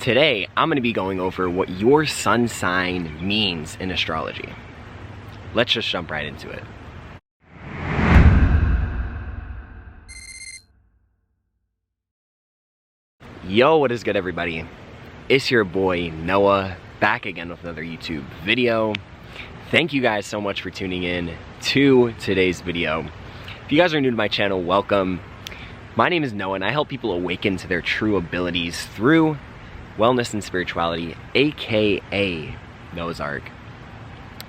Today, I'm going to be going over what your sun sign means in astrology. Let's just jump right into it. Yo, what is good, everybody? It's your boy Noah, back again with another YouTube video. Thank you guys so much for tuning in to today's video. If you guys are new to my channel, welcome. My name is Noah and I help people awaken to their true abilities through wellness and spirituality, aka Noah's Ark.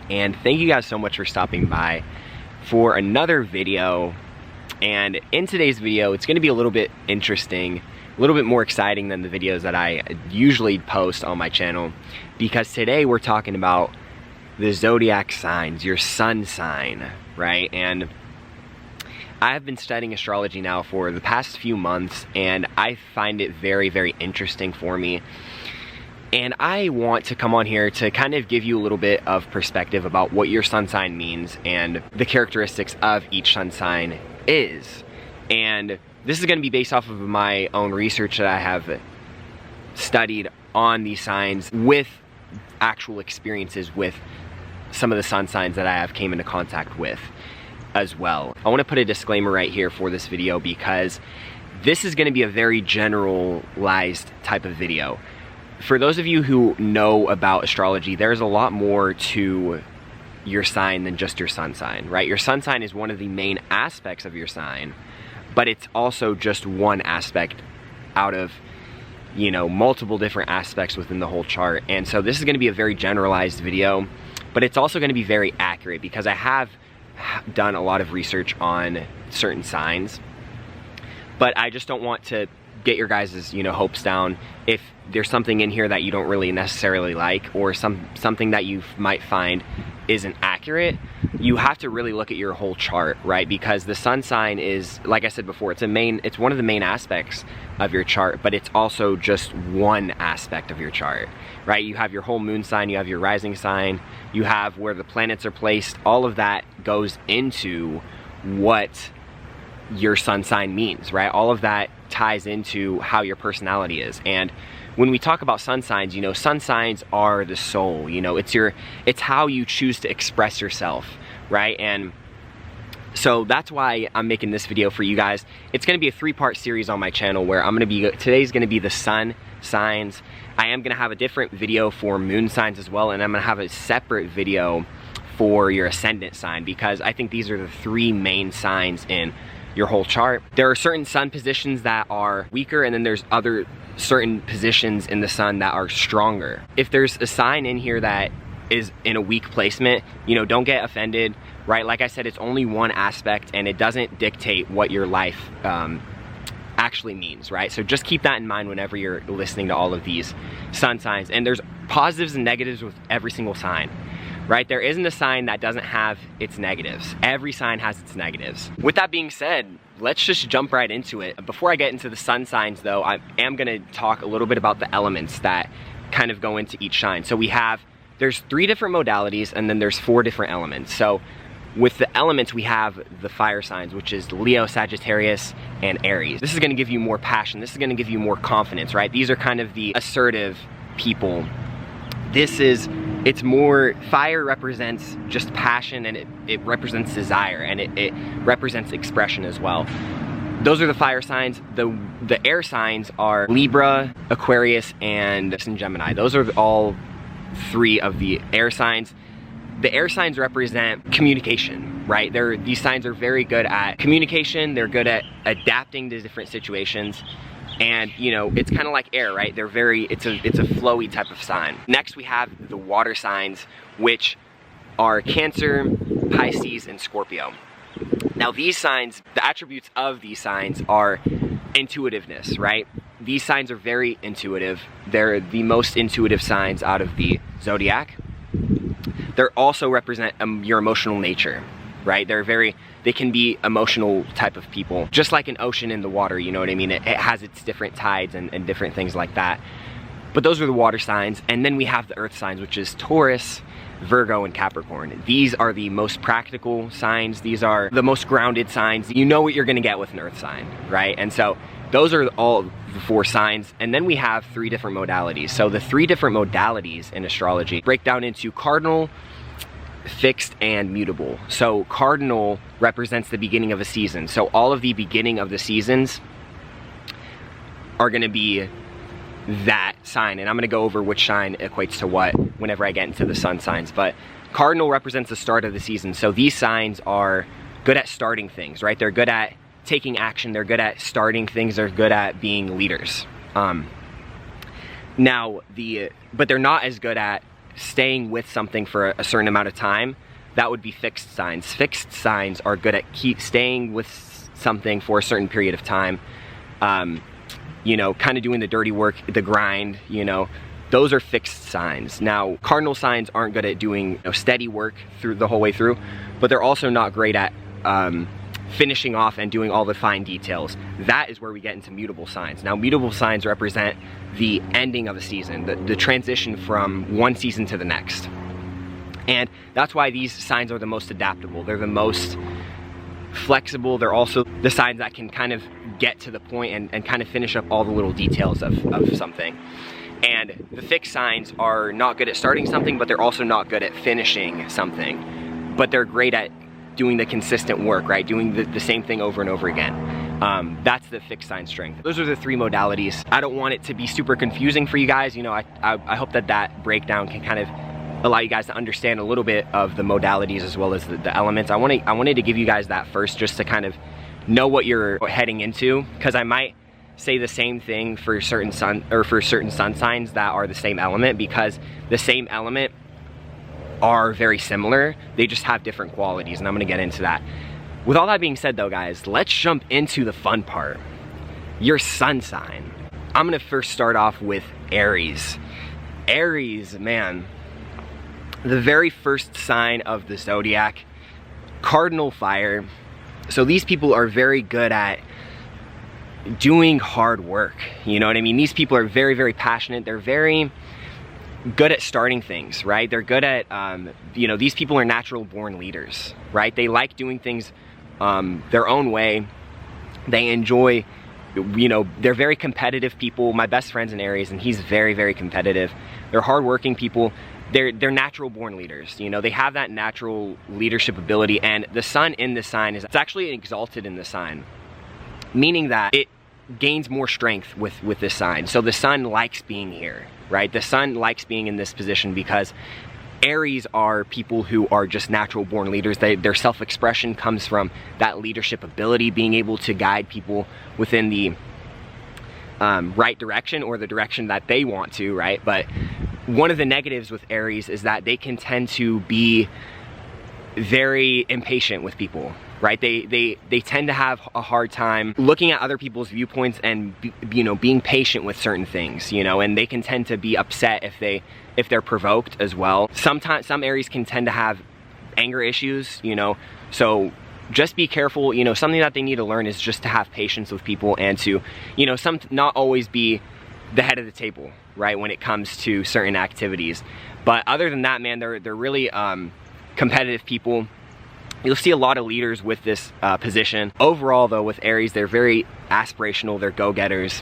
And thank you guys so much for stopping by for another video. And in today's video, it's going to be a little bit interesting, a little bit more exciting than the videos that I usually post on my channel, because today we're talking about the zodiac signs, your sun sign, right? And I have been studying astrology now for the past few months, and I find it very, very interesting for me. And I want to come on here to kind of give you a little bit of perspective about what your sun sign means and the characteristics of each sun sign is. And this is going to be based off of my own research that I have studied on these signs with actual experiences with some of the sun signs that I have came into contact with as well. I want to put a disclaimer right here for this video because this is going to be a very generalized type of video. For those of you who know about astrology, there's a lot more to your sign than just your sun sign, right? Your sun sign is one of the main aspects of your sign, but it's also just one aspect out of, you know, multiple different aspects within the whole chart. And so this is going to be a very generalized video, but it's also going to be very accurate because I have done a lot of research on certain signs, but I just don't want to get your guys', you know, hopes down if there's something in here that you don't really necessarily like, or something that you might find isn't accurate. You have to really look at your whole chart, right? Because the sun sign is, like I said before, it's one of the main aspects of your chart, but it's also just one aspect of your chart, right? You have your whole moon sign, you have your rising sign, you have where the planets are placed. All of that goes into what your sun sign means, right? All of that ties into how your personality is. And when we talk about sun signs, you know, sun signs are the soul, you know, it's how you choose to express yourself, right? And so that's why I'm making this video for you guys. It's going to be a 3-part series on my channel where today's going to be the sun signs. I am going to have a different video for moon signs as well, and I'm going to have a separate video for your ascendant sign, because I think these are the 3 main signs in your whole chart. There are certain sun positions that are weaker, and then there's other certain positions in the sun that are stronger. If there's a sign in here that is in a weak placement, you know, don't get offended, right? Like I said, it's only one aspect and it doesn't dictate what your life actually means, right? So just keep that in mind whenever you're listening to all of these sun signs. And there's positives and negatives with every single sign, right? There isn't a sign that doesn't have its negatives. Every sign has its negatives. With that being said, let's just jump right into it. Before I get into the sun signs though, I am gonna talk a little bit about the elements that kind of go into each sign. So there's 3 different modalities, and then there's 4 different elements. So with the elements, we have the fire signs, which is Leo, Sagittarius, and Aries. This is gonna give you more passion. This is gonna give you more confidence, right? These are kind of the assertive people. It's more, fire represents just passion, and it represents desire, and it represents expression as well. Those are the fire signs. The air signs are Libra, Aquarius, and Gemini. Those are all 3 of the air signs. The air signs represent communication, right? These signs are very good at communication. They're good at adapting to different situations. And, you know, it's kind of like air, right? It's a flowy type of sign. Next, we have the water signs, which are Cancer, Pisces, and Scorpio. Now, these signs, the attributes of these signs are intuitiveness, right? These signs are very intuitive. They're the most intuitive signs out of the zodiac. They also represent your emotional nature, right? They can be emotional type of people, just like an ocean in the water, you know what I mean? It has its different tides and different things like that. But those are the water signs. And then we have the earth signs, which is Taurus, Virgo, and Capricorn. These are the most practical signs. These are the most grounded signs. You know what you're gonna get with an earth sign, right? And so those are all the 4 signs. And then we have 3 different modalities. So the 3 different modalities in astrology break down into cardinal, fixed, and mutable. So cardinal represents the beginning of a season. So all of the beginning of the seasons are going to be that sign, and I'm going to go over which sign equates to what whenever I get into the sun signs. But cardinal represents the start of the season. So these signs are good at starting things, right? They're good at taking action. They're good at starting things. They're good at being leaders. But they're not as good at staying with something for a certain amount of time. That would be fixed signs. Fixed signs are good at staying with something for a certain period of time. You know, kind of doing the dirty work, the grind, you know, those are fixed signs. Now, cardinal signs aren't good at doing, you know, steady work through the whole way through, but they're also not great at finishing off and doing all the fine details. That is where we get into mutable signs. Now, mutable signs represent the ending of a season, the transition from one season to the next. And that's why these signs are the most adaptable. They're the most flexible. They're also the signs that can kind of get to the point and kind of finish up all the little details of something. And the fixed signs are not good at starting something, but they're also not good at finishing something. But they're great at doing the consistent work, right? Doing the same thing over and over again. That's the fixed sign strength. Those are the 3 modalities. I don't want it to be super confusing for you guys. You know, I hope that breakdown can kind of allow you guys to understand a little bit of the modalities as well as the elements. I wanted to give you guys that first, just to kind of know what you're heading into, because I might say the same thing for certain sun signs that are the same element, because the same element are very similar. They just have different qualities, and I'm gonna get into that. With all that being said though, guys, let's jump into the fun part. Your sun sign. I'm gonna first start off with Aries. Aries, man, the very first sign of the zodiac, cardinal fire. So these people are very good at doing hard work, you know what I mean? These people are very, very passionate. They're very good at starting things, right? They're good at, you know, these people are natural born leaders, right? They like doing things their own way. They enjoy, you know, they're very competitive people. My best friend's an Aries, and he's very, very competitive. They're hardworking people. They're natural born leaders. You know, they have that natural leadership ability, and the sun in the sign it's actually exalted in the sign, meaning that it gains more strength with this sign. So the sun likes being here, right? The sun likes being in this position because Aries are people who are just natural born leaders. Their self-expression comes from that leadership ability, being able to guide people within the right direction, or the direction that they want to, right? But one of the negatives with Aries is that they can tend to be very impatient with people, right? They tend to have a hard time looking at other people's viewpoints and you know, being patient with certain things, you know, and they can tend to be upset if they're provoked as well. Sometimes some Aries can tend to have anger issues, you know, so just be careful. You know, something that they need to learn is just to have patience with people, and to, you know, not always be the head of the table, right, when it comes to certain activities. But other than that, man, they're really competitive people. You'll see a lot of leaders with this position. Overall though, with Aries, they're very aspirational. They're go-getters.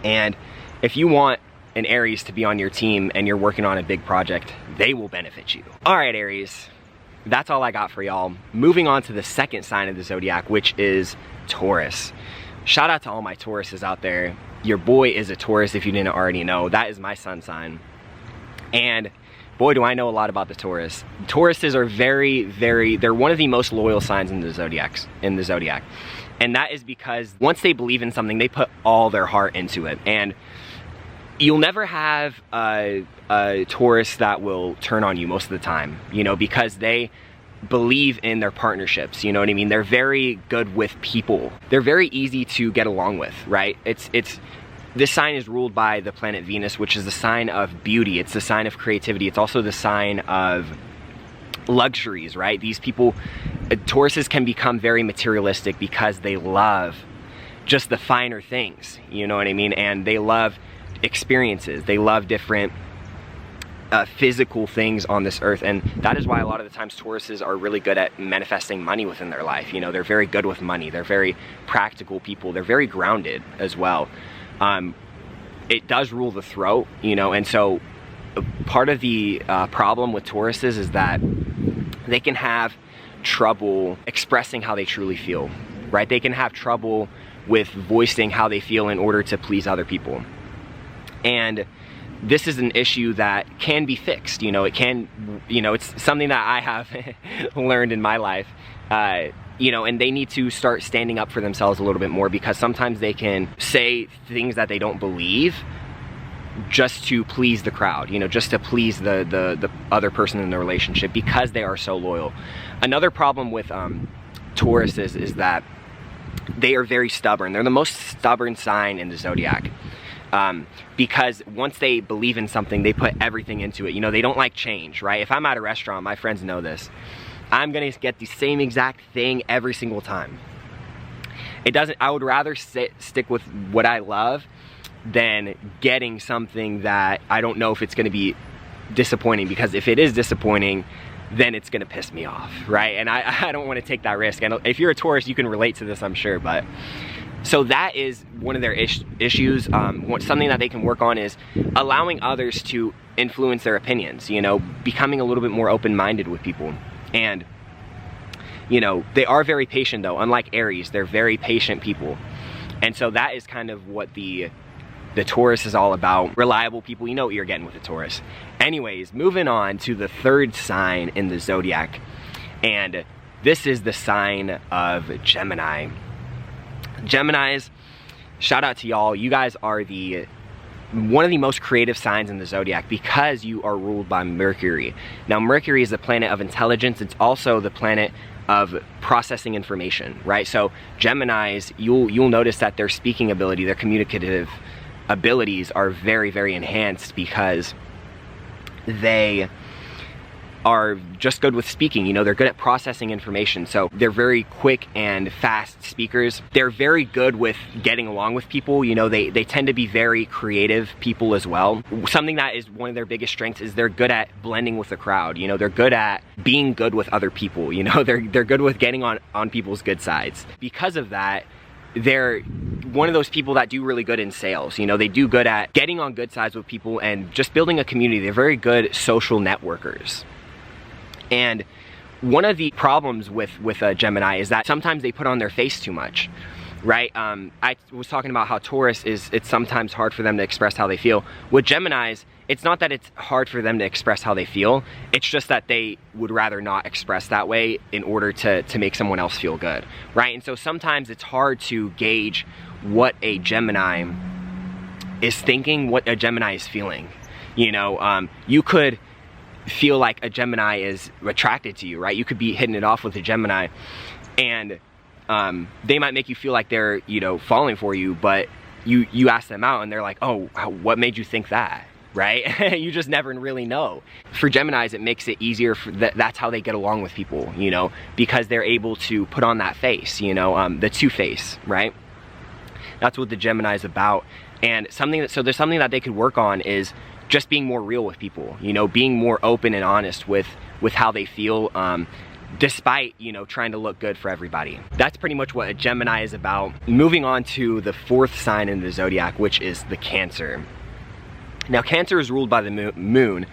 And if you want an Aries to be on your team and you're working on a big project, they will benefit you. All right, Aries, that's all I got for y'all. Moving on to the second sign of the zodiac, which is Taurus. Shout out to all my Tauruses out there. Your boy is a Taurus, if you didn't already know. That is my sun sign. And boy, do I know a lot about the Taurus. Tauruses are they're one of the most loyal signs in the zodiac. And that is because once they believe in something, they put all their heart into it. And you'll never have a Taurus that will turn on you most of the time, you know, because they believe in their partnerships, you know what I mean? They're very good with people. They're very easy to get along with, right? This sign is ruled by the planet Venus, which is the sign of beauty. It's the sign of creativity. It's also the sign of luxuries, right? These people, Tauruses can become very materialistic because they love just the finer things, you know what I mean? And they love experiences. They love different physical things on this earth, and that is why a lot of the times Tauruses are really good at manifesting money within their life. You know, they're very good with money. They're very practical people. They're very grounded as well. It does rule the throat, you know, and so part of the problem with Tauruses is that they can have trouble expressing how they truly feel, right? They can have trouble with voicing how they feel in order to please other people. And this is an issue that can be fixed. You know, it can, you know, it's something that I have learned in my life, you know, and they need to start standing up for themselves a little bit more, because sometimes they can say things that they don't believe just to please the crowd, you know, just to please the other person in the relationship, because they are so loyal. Another problem with Tauruses is that they are very stubborn. They're the most stubborn sign in the zodiac. Because once they believe in something, they put everything into it. You know, they don't like change, right? If I'm at a restaurant, my friends know this, I'm gonna get the same exact thing every single time. It doesn't, I would rather stick with what I love than getting something that I don't know if it's gonna be disappointing, because if it is disappointing, then it's gonna piss me off, right? And I don't wanna take that risk. And if you're a Taurus, you can relate to this, I'm sure, but so that is one of their issues. Something that they can work on is allowing others to influence their opinions, you know, becoming a little bit more open-minded with people. And, you know, they are very patient though. Unlike Aries, they're very patient people. And so that is kind of what the Taurus is all about. Reliable people, you know what you're getting with the Taurus. Anyways, moving on to the third sign in the zodiac. And this is the sign of Gemini. Geminis, shout out to y'all. You guys are one of the most creative signs in the zodiac, because you are ruled by Mercury. Now, Mercury is the planet of intelligence. It's also the planet of processing information, right? So Geminis, you'll notice that their speaking ability, their communicative abilities are very, very enhanced, because they are just good with speaking. You know, they're good at processing information. So they're very quick and fast speakers. They're very good with getting along with people. You know, they tend to be very creative people as well. Something that is one of their biggest strengths is they're good at blending with the crowd. You know, they're good at being good with other people. You know, they're good with getting on people's good sides. Because of that, they're one of those people that do really good in sales. You know, they do good at getting on good sides with people and just building a community. They're very good social networkers. And one of the problems with Gemini is that sometimes they put on their face too much, right? I was talking about how Taurus it's sometimes hard for them to express how they feel. With Geminis, it's not that it's hard for them to express how they feel, it's just that they would rather not express that way in order to make someone else feel good, right? And so sometimes it's hard to gauge what a Gemini is thinking, what a Gemini is feeling. You know, you could feel like a Gemini is attracted to you, right? You could be hitting it off with a Gemini, and they might make you feel like they're, you know, falling for you, but you ask them out and they're like, oh, what made you think that, right? You just never really know. For Geminis, it makes it easier that's how they get along with people, you know, because they're able to put on that face, you know, the two-face, right? That's what the Gemini is about. And so there's something that they could work on is just being more real with people, you know, being more open and honest with how they feel, despite, you know, trying to look good for everybody. That's pretty much what a Gemini is about. Moving on to the fourth sign in the zodiac, which is the Cancer. Now, Cancer is ruled by the moon.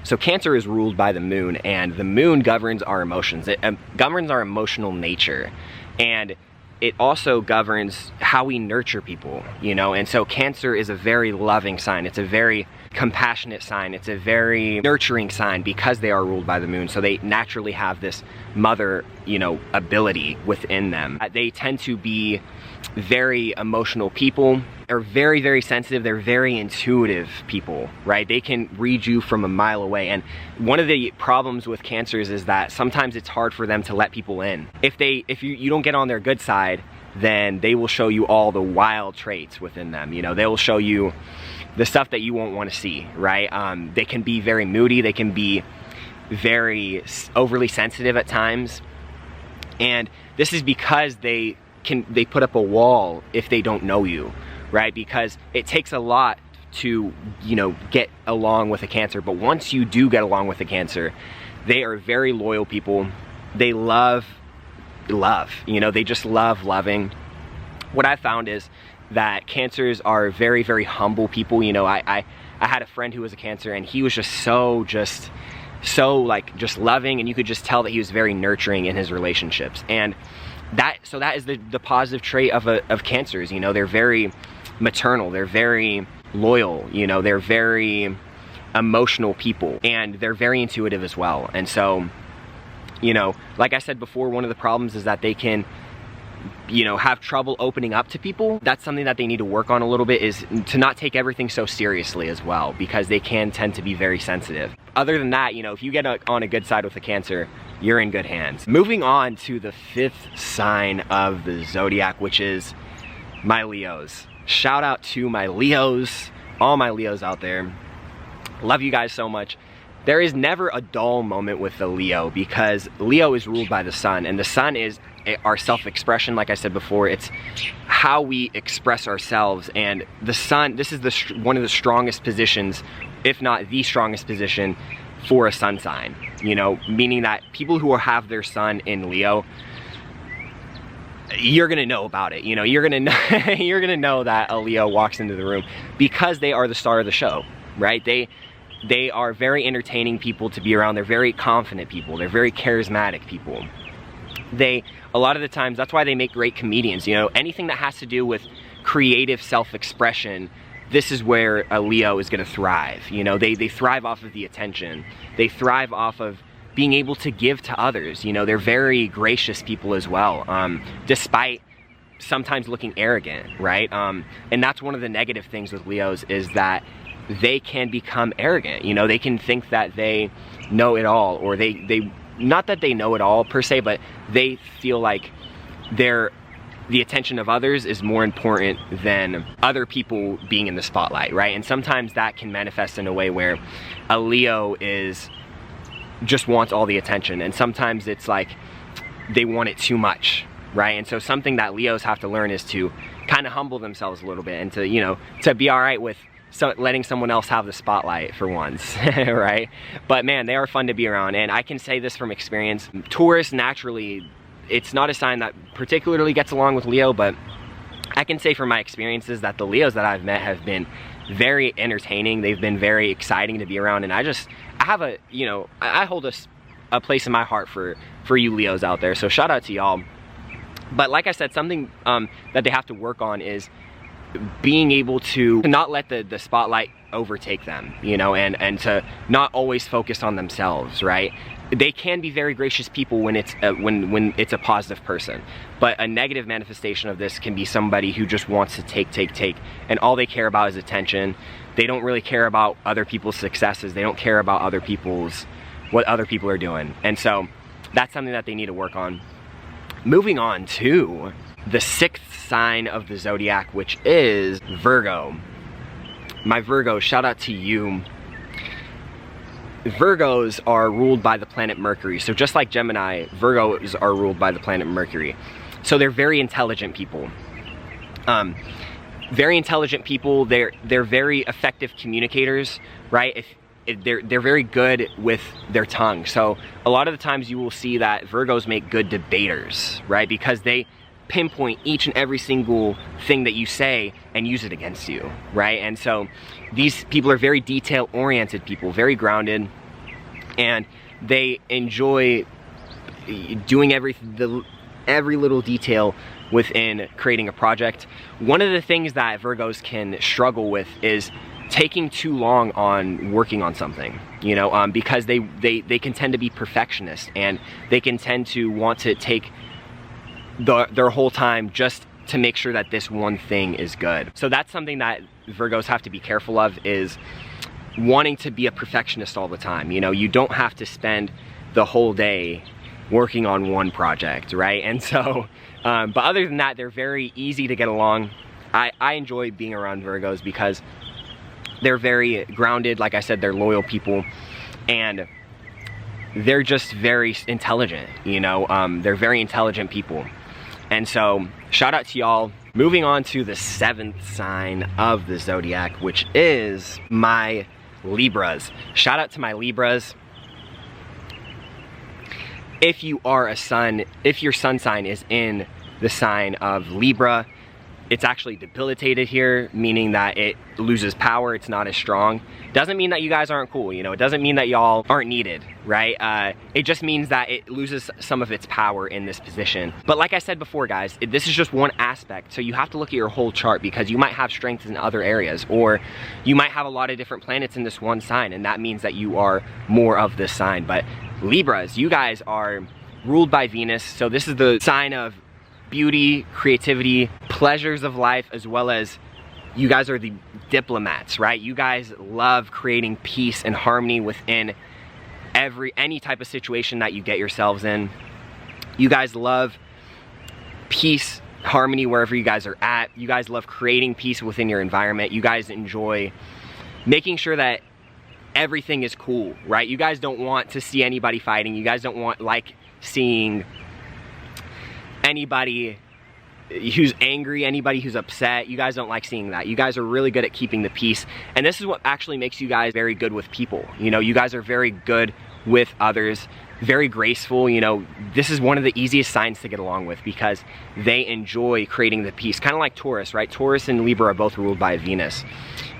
So Cancer is ruled by the moon, and the moon governs our emotions. It governs our emotional nature, and it also governs how we nurture people, you know. And so Cancer is a very loving sign. It's a very compassionate sign. It's a very nurturing sign, because they are ruled by the moon. So they naturally have this mother, you know, ability within them. They tend to be very emotional people. They're very, very sensitive. They're very intuitive people, right? They can read you from a mile away. And one of the problems with Cancers is that sometimes it's hard for them to let people in. If you don't get on their good side, then they will show you all the wild traits within them. You know, they will show you the stuff that you won't want to see, right? They can be very moody. They can be very overly sensitive at times. And this is because they put up a wall if they don't know you, right? Because it takes a lot to, you know, get along with a Cancer, but once you do get along with a Cancer, they are very loyal people. They love, you know, they just love loving. What I found is that Cancers are very, very humble people. You know, I had a friend who was a Cancer, and he was just so loving, and you could just tell that he was very nurturing in his relationships. And that is the positive trait of Cancers. You know, they're very maternal, they're very loyal, you know, they're very emotional people, and they're very intuitive as well. And so, you know, like I said before, one of the problems is that they can, you know, have trouble opening up to people. That's something that they need to work on a little bit, is to not take everything so seriously as well, because they can tend to be very sensitive. Other than that, you know, if you get on a good side with a Cancer, you're in good hands. Moving on to the 5th sign of the zodiac, which is my Leos. Shout out to my Leos, all my Leos out there. Love you guys so much. There is never a dull moment with the Leo, because Leo is ruled by the sun, and the sun is our self-expression. Like I said before, it's how we express ourselves, and the sun, this is one of the strongest positions, if not the strongest position for a sun sign, you know, meaning that people who have their sun in Leo, you're gonna know about it. You know, you're gonna know, you're gonna know that a Leo walks into the room, because they are the star of the show, right? They are very entertaining people to be around. They're very confident people. They're very charismatic people. A lot of the times, that's why they make great comedians. You know, anything that has to do with creative self-expression, this is where a Leo is gonna thrive. You know, they thrive off of the attention. They thrive off of being able to give to others. You know, they're very gracious people as well, despite sometimes looking arrogant, right? And that's one of the negative things with Leos, is that they can become arrogant. You know, they can think that they know it all, or they not that they know it all per se, but they feel like the attention of others is more important than other people being in the spotlight, right? And sometimes that can manifest in a way where a Leo just wants all the attention, and sometimes it's like they want it too much, right? And so something that Leos have to learn is to kind of humble themselves a little bit, and to, you know, to be all right with letting someone else have the spotlight for once, right? But man, they are fun to be around, and I can say this from experience. Taurus, naturally, it's not a sign that particularly gets along with Leo, but I can say from my experiences that the Leos that I've met have been very entertaining. They've been very exciting to be around, and I have a, you know, I hold a place in my heart for you Leos out there, so shout out to y'all. But like I said, something that they have to work on is being able to not let the spotlight overtake them, you know, and to not always focus on themselves, right? They can be very gracious people when it's when it's a positive person, but a negative manifestation of this can be somebody who just wants to take, and all they care about is attention. They don't really care about other people's successes. They don't care about what other people are doing, and so that's something that they need to work on. Moving on to the 6th sign of the zodiac, which is Virgo. My Virgo, shout out to you. Virgos are ruled by the planet Mercury. So just like Gemini, Virgos are ruled by the planet Mercury. So they're very intelligent people. Very intelligent people. They're very effective communicators, right? They're very good with their tongue. So a lot of the times you will see that Virgos make good debaters, right? Because they pinpoint each and every single thing that you say and use it against you, right? And so these people are very detail-oriented people, very grounded, and they enjoy doing every little detail within creating a project. One of the things that Virgos can struggle with is taking too long on working on something, you know, because they can tend to be perfectionists, and they can tend to want to take their whole time just to make sure that this one thing is good. So that's something that Virgos have to be careful of, is wanting to be a perfectionist all the time. You know, you don't have to spend the whole day working on one project, right? And so, but other than that, they're very easy to get along. I enjoy being around Virgos because they're very grounded. Like I said, they're loyal people, and they're just very intelligent, you know. They're very intelligent people. And so shout out to y'all. Moving on to the 7th sign of the zodiac, which is my Libras. Shout out to my Libras. If you are a sun, if your sun sign is in the sign of Libra, it's actually debilitated here, meaning that it loses power, it's not as strong. Doesn't mean that you guys aren't cool, you know, it doesn't mean that y'all aren't needed, right? It just means that it loses some of its power in this position. But like I said before, guys, this is just one aspect, so you have to look at your whole chart, because you might have strengths in other areas, or you might have a lot of different planets in this one sign, and that means that you are more of this sign. But Libras, you guys are ruled by Venus, so this is the sign of beauty, creativity, pleasures of life, as well as you guys are the diplomats, right? You guys love creating peace and harmony within any type of situation that you get yourselves in. You guys love peace, harmony wherever you guys are at. You guys love creating peace within your environment. You guys enjoy making sure that everything is cool, right? You guys don't want to see anybody fighting. You guys don't want seeing anybody who's angry, anybody who's upset. You guys don't like seeing that. You guys are really good at keeping the peace, and this is what actually makes you guys very good with people. You know, you guys are very good with others, very graceful. You know, this is one of the easiest signs to get along with, because they enjoy creating the peace, kind of like Taurus, right? Taurus and Libra are both ruled by Venus,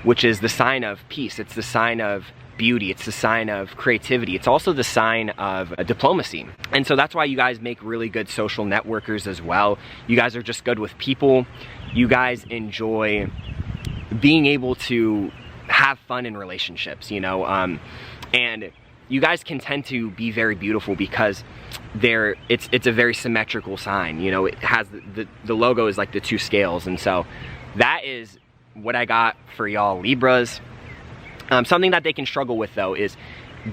which is the sign of peace. It's the sign of beauty, it's the sign of creativity, it's also the sign of diplomacy. And so that's why you guys make really good social networkers as well. You guys are just good with people. You guys enjoy being able to have fun in relationships, you know, and you guys can tend to be very beautiful because it's a very symmetrical sign. You know, it has the logo is like the 2 scales, and so that is what I got for y'all Libras. Something that they can struggle with, though, is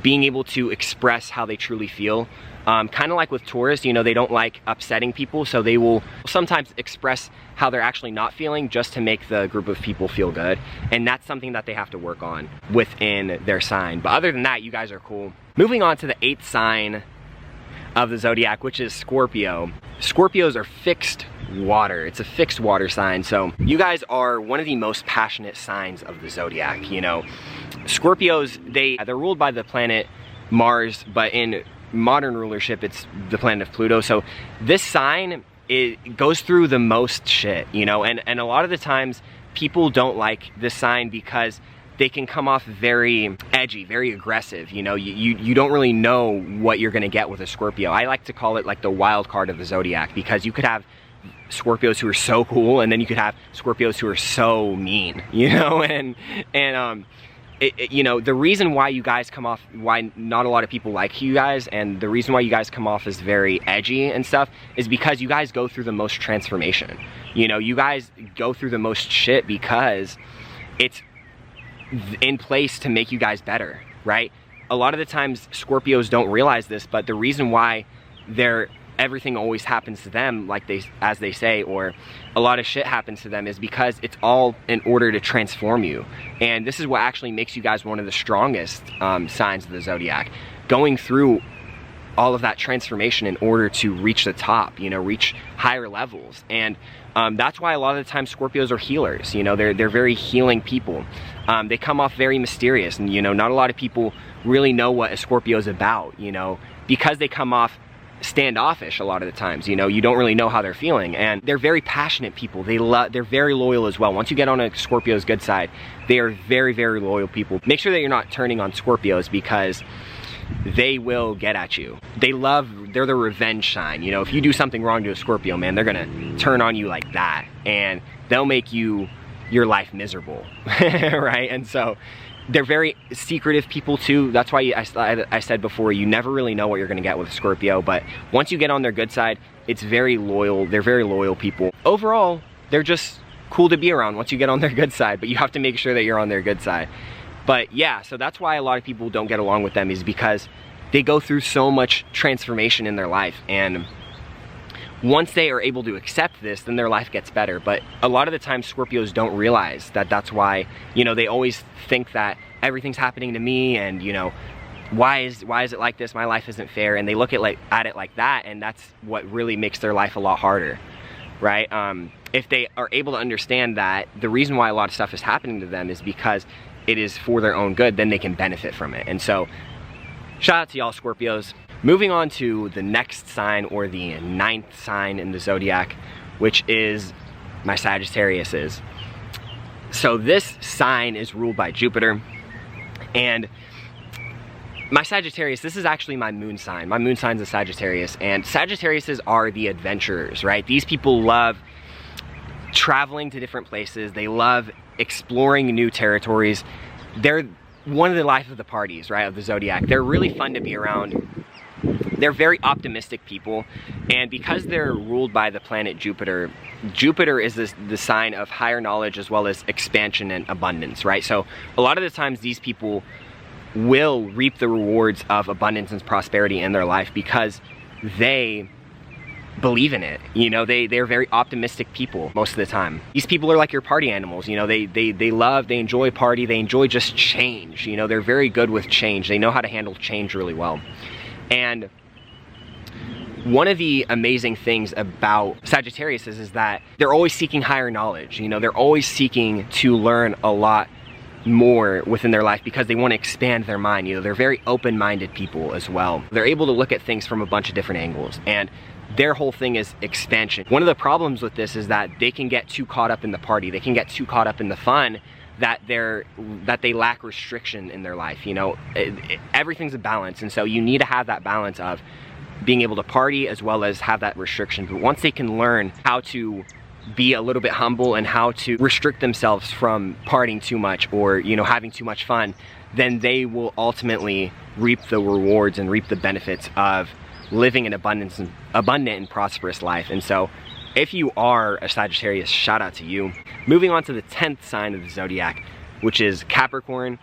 being able to express how they truly feel. Kind of like with Taurus, you know, they don't like upsetting people, so they will sometimes express how they're actually not feeling just to make the group of people feel good. And that's something that they have to work on within their sign. But other than that, you guys are cool. Moving on to the 8th sign of the zodiac, which is Scorpio. Scorpios are fixed water. It's a fixed water sign, so you guys are one of the most passionate signs of the zodiac. You know, Scorpios, they're ruled by the planet Mars, but in modern rulership it's the planet of Pluto. So this sign, it goes through the most shit, you know, and a lot of the times people don't like this sign because they can come off very edgy, very aggressive. You know, you don't really know what you're gonna get with a Scorpio. I like to call it like the wild card of the zodiac, because you could have Scorpios who are so cool, and then you could have Scorpios who are so mean, you know, you know, the reason why you guys come off, why not a lot of people like you guys, and the reason why you guys come off as very edgy and stuff, is because you guys go through the most transformation. You know, you guys go through the most shit because it's in place to make you guys better, right? A lot of the times Scorpios don't realize this, but the reason why everything always happens to them, like as they say, or a lot of shit happens to them, is because it's all in order to transform you. And this is what actually makes you guys one of the strongest signs of the zodiac, going through all of that transformation in order to reach the top, you know, reach higher levels. And that's why a lot of the time Scorpios are healers. You know, they're very healing people. They come off very mysterious, and you know, not a lot of people really know what a Scorpio is about, you know, because they come off standoffish a lot of the times. You know, you don't really know how they're feeling, and they're very passionate people. They're very loyal as well. Once you get on a Scorpio's good side, they are very, very loyal people. Make sure that you're not turning on Scorpios, because they will get at you. They're the revenge sign. You know, if you do something wrong to a Scorpio, man, they're gonna turn on you like that, and they'll make your life miserable, right? And so they're very secretive people too. That's why I said before, you never really know what you're gonna get with Scorpio, but once you get on their good side, it's very loyal. They're very loyal people. Overall, they're just cool to be around once you get on their good side, but you have to make sure that you're on their good side. But yeah, so that's why a lot of people don't get along with them, is because they go through so much transformation in their life, and once they are able to accept this, then their life gets better. But a lot of the time Scorpios don't realize that that's why, you know, they always think that everything's happening to me, and you know, why is it like this? My life isn't fair. And they look at it like that, and that's what really makes their life a lot harder, right? if they are able to understand that the reason why a lot of stuff is happening to them is because it is for their own good, then they can benefit from it. And so, shout out to y'all Scorpios. Moving on to the next sign, or the 9th sign in the zodiac, which is my Sagittarius. So this sign is ruled by Jupiter, and my Sagittarius, this is actually my moon sign. My moon sign's a Sagittarius, and Sagittariuses are the adventurers, right? These people love traveling to different places. They love exploring new territories. They're one of the life of the parties, right, of the zodiac. They're really fun to be around. They're very optimistic people, and because they're ruled by the planet Jupiter, Jupiter is the sign of higher knowledge as well as expansion and abundance, right? So a lot of the times these people will reap the rewards of abundance and prosperity in their life because they believe in it. You know, they're very optimistic people most of the time. These people are like your party animals. You know, they enjoy party, they enjoy just change. You know, they're very good with change. They know how to handle change really well. And one of the amazing things about Sagittarius is that they're always seeking higher knowledge. You know, they're always seeking to learn a lot more within their life because they want to expand their mind. You know, they're very open-minded people as well. They're able to look at things from a bunch of different angles, and their whole thing is expansion. One of the problems with this is that they can get too caught up in the party. They can get too caught up in the fun that they lack restriction in their life. You know, everything's a balance, and so you need to have that balance of being able to party as well as have that restriction. But once they can learn how to be a little bit humble and how to restrict themselves from partying too much or, you know, having too much fun, then they will ultimately reap the rewards and reap the benefits of living an abundant and prosperous life. And so if you are a Sagittarius, shout out to you. Moving on to the 10th sign of the zodiac, which is Capricorn.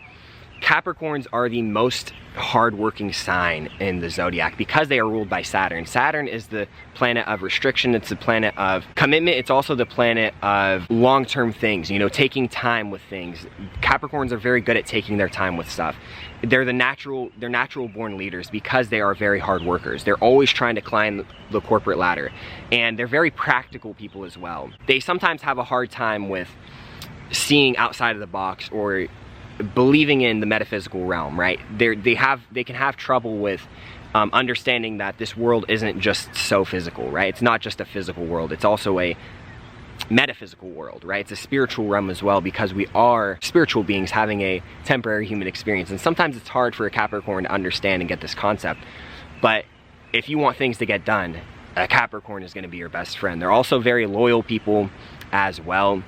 Capricorns are the most hardworking sign in the zodiac because they are ruled by Saturn. Saturn is the planet of restriction. It's the planet of commitment. It's also the planet of long-term things, you know, taking time with things. Capricorns are very good at taking their time with stuff. They're natural born leaders because they are very hard workers. They're always trying to climb the corporate ladder, and they're very practical people as well. They sometimes have a hard time with seeing outside of the box or believing in the metaphysical realm, right? They can have trouble with understanding that this world isn't just so physical, right? It's not just a physical world, it's also a metaphysical world, right? It's a spiritual realm as well, because we are spiritual beings having a temporary human experience. And sometimes it's hard for a Capricorn to understand and get this concept, but if you want things to get done, a Capricorn is going to be your best friend. They're also very loyal people as well.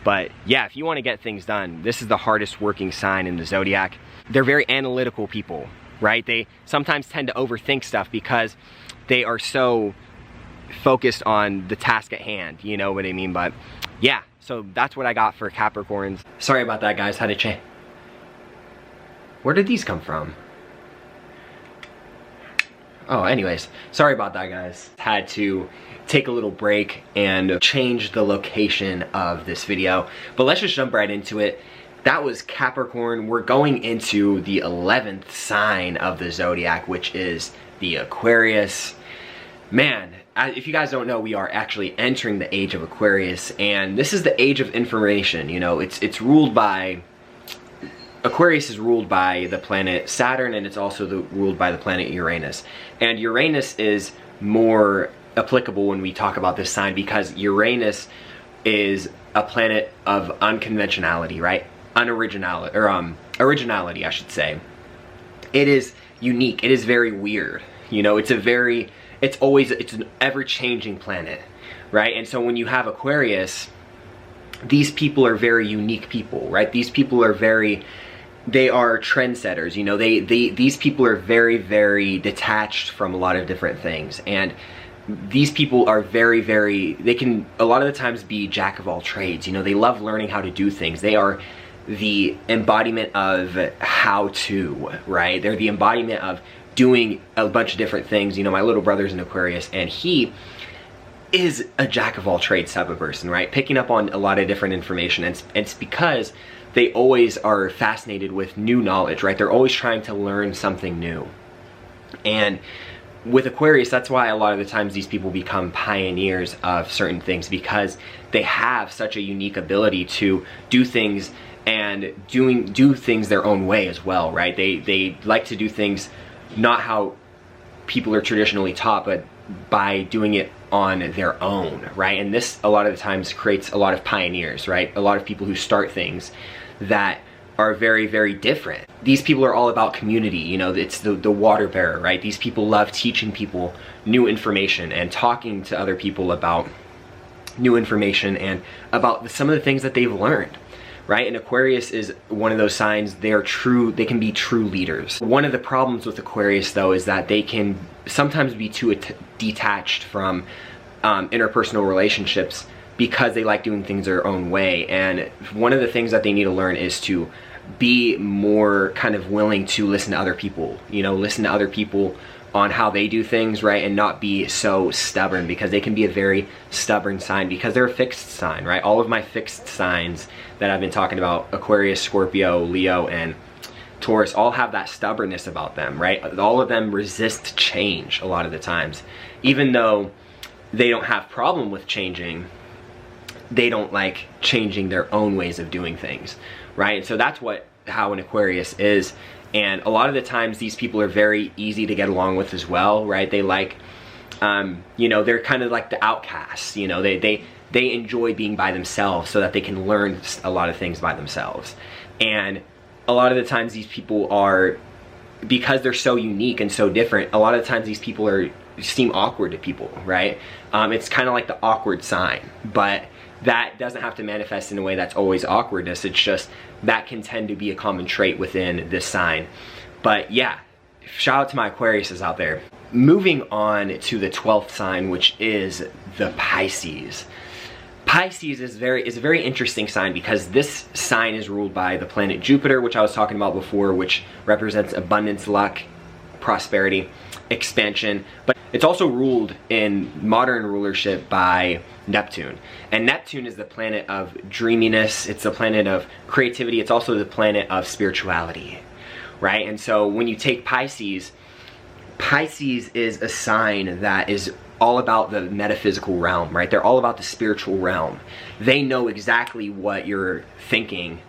But yeah, if you want to get things done, this is the hardest working sign in the zodiac. They're very analytical people, right? They sometimes tend to overthink stuff because they are so focused on the task at hand, you know what I mean? But yeah, so that's what I got for Capricorns. Sorry about that, guys. Had to change. Where did these come from? Oh, anyways, sorry about that, guys. Had to take a little break and change the location of this video, but let's just jump right into it. That was Capricorn. We're going into the 11th sign of the zodiac, which is the Aquarius. Man, if you guys don't know, we are actually entering the age of Aquarius, and this is the age of information. You know, it's ruled by, Aquarius is ruled by the planet Saturn, and it's also ruled by the planet Uranus. And Uranus is more applicable when we talk about this sign because Uranus is a planet of unconventionality, right? Unoriginality, or originality, I should say. It is unique. It is very weird. You know, it's an ever-changing planet, right? And so when you have Aquarius, these people are very unique people, right? These people are they are trendsetters, you know, these people are very, very detached from a lot of different things, and these people are they can a lot of the times be jack of all trades. You know, they love learning how to do things. They are the embodiment of how to, right? They're the embodiment of doing a bunch of different things. You know, my little brother's an Aquarius, and he is a jack of all trades type of person, right? Picking up on a lot of different information, and it's because they always are fascinated with new knowledge, right? They're always trying to learn something new. And with Aquarius, that's why a lot of the times these people become pioneers of certain things, because they have such a unique ability to do things and do things their own way as well, right? They like to do things not how people are traditionally taught, but by doing it on their own, right? And this a lot of the times creates a lot of pioneers, right? A lot of people who start things that are very, very different. These people are all about community, you know, it's the water bearer, right? These people love teaching people new information and talking to other people about new information and about some of the things that they've learned, right? And Aquarius is one of those signs. They can be true leaders. One of the problems with Aquarius though is that they can sometimes be too detached from interpersonal relationships because they like doing things their own way. And one of the things that they need to learn is to be more kind of willing to listen to other people, you know, listen to other people on how they do things, right? And not be so stubborn, because they can be a very stubborn sign because they're a fixed sign, right? All of my fixed signs that I've been talking about, Aquarius, Scorpio, Leo, and Taurus, all have that stubbornness about them, right? All of them resist change a lot of the times. Even though they don't have problem with changing, they don't like changing their own ways of doing things, right? So that's how an Aquarius is. And a lot of the times these people are very easy to get along with as well, right? They like, you know, they're kind of like the outcasts, you know, they enjoy being by themselves so that they can learn a lot of things by themselves. And a lot of the times these people are, because they're so unique and so different, a lot of the times these people seem awkward to people, right? It's kind of like the awkward sign, but that doesn't have to manifest in a way that's always awkwardness. It's just that can tend to be a common trait within this sign. But yeah, shout out to my Aquariuses out there. Moving on to the 12th sign, which is the Pisces. Pisces is a very interesting sign because this sign is ruled by the planet Jupiter, which I was talking about before, which represents abundance, luck, prosperity, expansion. But it's also ruled in modern rulership by Neptune. And Neptune is the planet of dreaminess. It's the planet of creativity. It's also the planet of spirituality, right? And so when you take Pisces, Pisces is a sign that is all about the metaphysical realm, right? They're all about the spiritual realm. They know exactly what you're thinking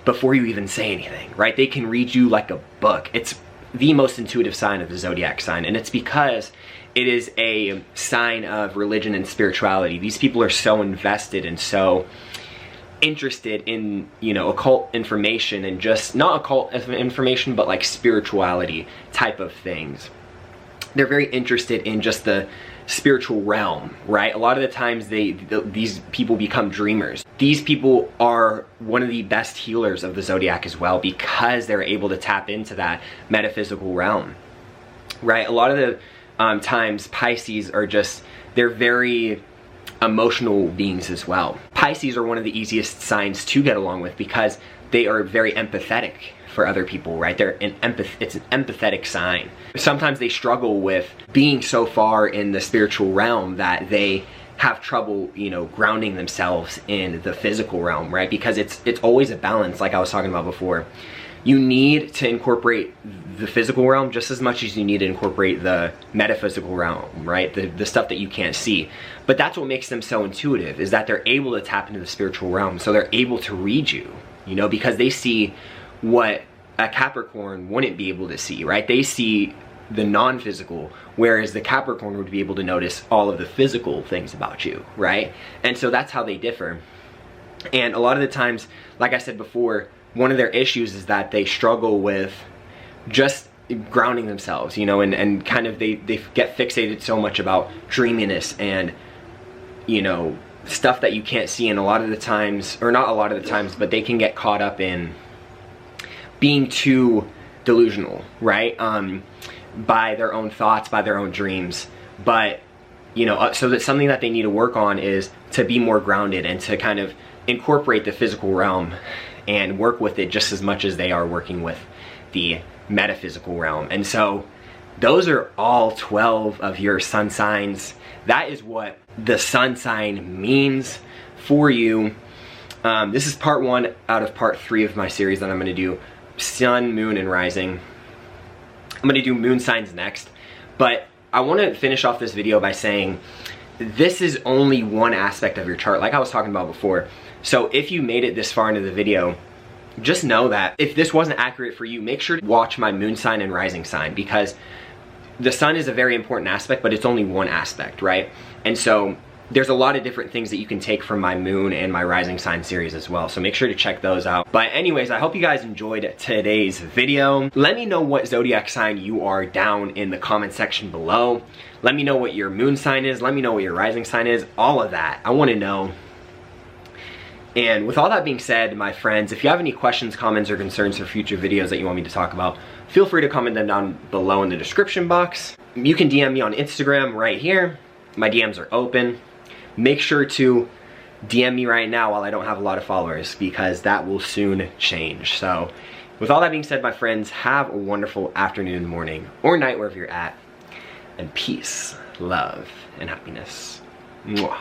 before you even say anything, right? They can read you like a book. It's the most intuitive sign of the zodiac sign, and it's because it is a sign of religion and spirituality. These people are so invested and so interested in, you know, occult information, and just not occult information, but like spirituality type of things. They're very interested in just the spiritual realm, right? A lot of the times these people become dreamers. These people are one of the best healers of the zodiac as well, because they're able to tap into that metaphysical realm, right? A lot of the times Pisces are they're very emotional beings as well. Pisces are one of the easiest signs to get along with because they are very empathetic for other people, right? It's an empathetic sign. Sometimes they struggle with being so far in the spiritual realm that they have trouble, you know, grounding themselves in the physical realm, right? Because it's always a balance, like I was talking about before. You need to incorporate the physical realm just as much as you need to incorporate the metaphysical realm, right? The stuff that you can't see. But that's what makes them so intuitive, is that they're able to tap into the spiritual realm. So they're able to read you, you know, because they see what a Capricorn wouldn't be able to see, right? They see the non-physical, whereas the Capricorn would be able to notice all of the physical things about you, right? And so that's how they differ. And a lot of the times, like I said before, one of their issues is that they struggle with just grounding themselves, you know, and kind of they get fixated so much about dreaminess and, you know, stuff that you can't see. And a lot of the times, or not a lot of the times, but they can get caught up in being too delusional, right? By their own thoughts, by their own dreams. But, you know, so that's something that they need to work on, is to be more grounded and to kind of incorporate the physical realm and work with it just as much as they are working with the metaphysical realm. And so those are all 12 of your sun signs. That is what the sun sign means for you. This is part 1 out of part 3 of my series that I'm going to do sun, moon, and rising. I'm going to do moon signs next, but I want to finish off this video by saying this is only one aspect of your chart, like I was talking about before. So if you made it this far into the video, just know that if this wasn't accurate for you, make sure to watch my moon sign and rising sign, because the sun is a very important aspect, but it's only one aspect, right? And so there's a lot of different things that you can take from my moon and my rising sign series as well. So make sure to check those out. But anyways, I hope you guys enjoyed today's video. Let me know what zodiac sign you are down in the comment section below. Let me know what your moon sign is. Let me know what your rising sign is. All of that, I want to know. And with all that being said, my friends, if you have any questions, comments, or concerns for future videos that you want me to talk about, feel free to comment them down below in the description box. You can DM me on Instagram right here. My DMs are open. Make sure to DM me right now while I don't have a lot of followers, because that will soon change. So with all that being said, my friends, have a wonderful afternoon, morning, or night wherever you're at. And peace, love, and happiness. Mwah.